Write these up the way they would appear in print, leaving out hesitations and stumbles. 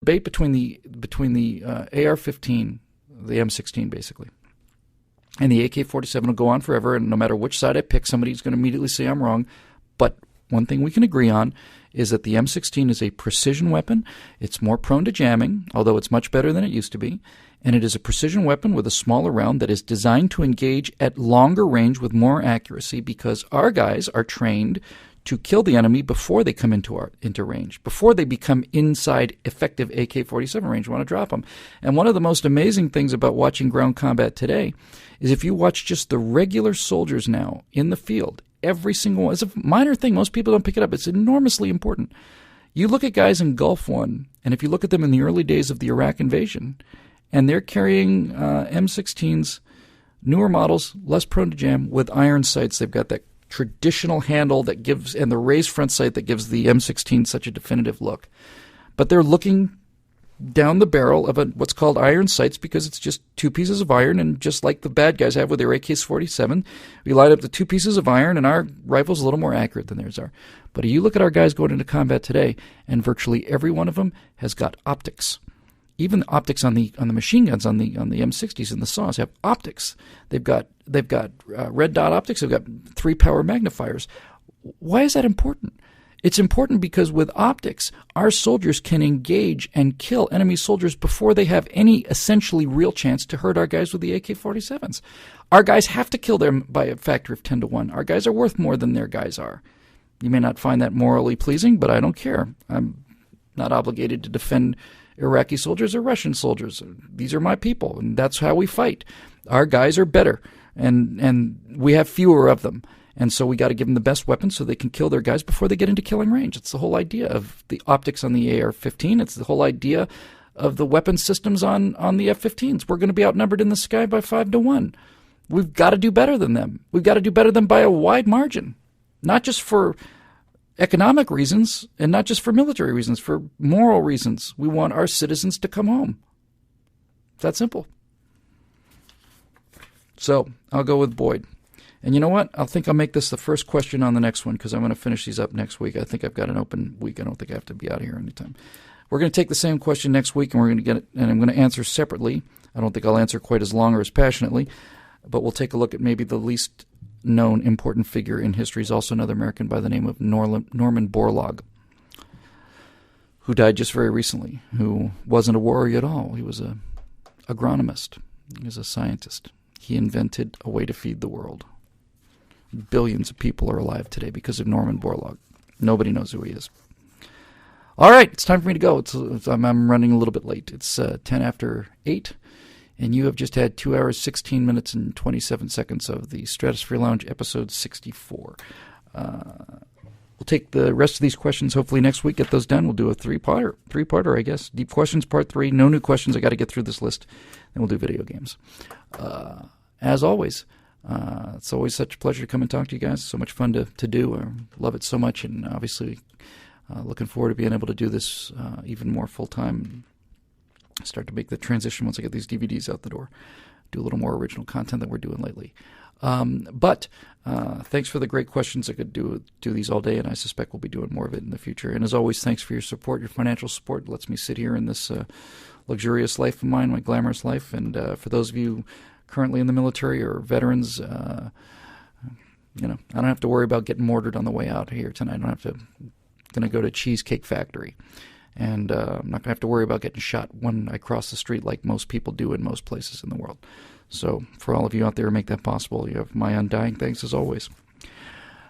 debate between the AR-15, the M-16 basically, and the AK-47 will go on forever, and no matter which side I pick, somebody's going to immediately say I'm wrong. But one thing we can agree on is that the M-16 is a precision weapon. It's more prone to jamming, although it's much better than it used to be. And it is a precision weapon with a smaller round that is designed to engage at longer range with more accuracy, because our guys are trained to kill the enemy before they come into range, before they become inside effective AK-47 range. We want to drop them. And one of the most amazing things about watching ground combat today is if you watch just the regular soldiers now in the field, every single one, it's a minor thing. Most people don't pick it up. It's enormously important. You look at guys in Gulf War, and if you look at them in the early days of the Iraq invasion, and they're carrying M16s, newer models, less prone to jam, with iron sights. They've got that traditional handle that gives, and the raised front sight that gives the M16 such a definitive look. But they're looking down the barrel of what's called iron sights, because it's just two pieces of iron, and just like the bad guys have with their AK-47, we light up the two pieces of iron, and our rifle's a little more accurate than theirs are. But you look at our guys going into combat today, and virtually every one of them has got optics. Even the optics on the machine guns on the M60s and the saws have optics. They've got red dot optics. They've got 3-power magnifiers. Why is that important? It's important because with optics, our soldiers can engage and kill enemy soldiers before they have any essentially real chance to hurt our guys with the AK-47s. Our guys have to kill them by a factor of 10 to 1. Our guys are worth more than their guys are. You may not find that morally pleasing, but I don't care. I'm not obligated to defend Iraqi soldiers or Russian soldiers. These are my people, and that's how we fight. Our guys are better, and we have fewer of them. And so we got to give them the best weapons so they can kill their guys before they get into killing range. It's the whole idea of the optics on the AR-15. It's the whole idea of the weapon systems on the F-15s. We're going to be outnumbered in the sky by 5 to 1. We've got to do better than them. We've got to do better than them by a wide margin, not just for economic reasons and not just for military reasons, for moral reasons. We want our citizens to come home. It's that simple. So I'll go with Boyd. And you know what? I think I'll make this the first question on the next one, because I'm going to finish these up next week. I think I've got an open week. I don't think I have to be out of here anytime. We're going to take the same question next week, and we're going to get it, and I'm going to answer separately. I don't think I'll answer quite as long or as passionately, but we'll take a look at maybe the least known important figure in history. Is also another American by the name of Norman Borlaug, who died just very recently, who wasn't a warrior at all. He was an agronomist. He was a scientist. He invented a way to feed the world. Billions of people are alive today because of Norman Borlaug. Nobody knows who he is. All right, it's time for me to go. I'm running a little bit late. It's 10 after 8, and you have just had 2 hours, 16 minutes, and 27 seconds of the Stratosphere Lounge, episode 64. We'll take the rest of these questions hopefully next week, get those done. We'll do a three-parter, I guess. Deep questions, part 3. No new questions. I got to get through this list. Then we'll do video games. As always, it's always such a pleasure to come and talk to you guys. So much fun to do. I love it so much, and obviously looking forward to being able to do this even more full-time. Start to make the transition once I get these DVDs out the door. Do a little more original content than we're doing lately. But thanks for the great questions. I could do these all day, and I suspect we'll be doing more of it in the future. And as always, thanks for your support, your financial support. It lets me sit here in this luxurious life of mine, my glamorous life. And for those of you currently in the military or veterans, I don't have to worry about getting mortared on the way out here tonight. I don't have to go to Cheesecake Factory. And I'm not going to have to worry about getting shot when I cross the street like most people do in most places in the world. So for all of you out there who make that possible, you have my undying thanks as always.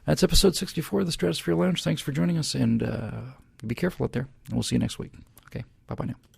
That's episode 64 of the Stratosphere Lounge. Thanks for joining us, and be careful out there. And we'll see you next week. Okay, bye-bye now.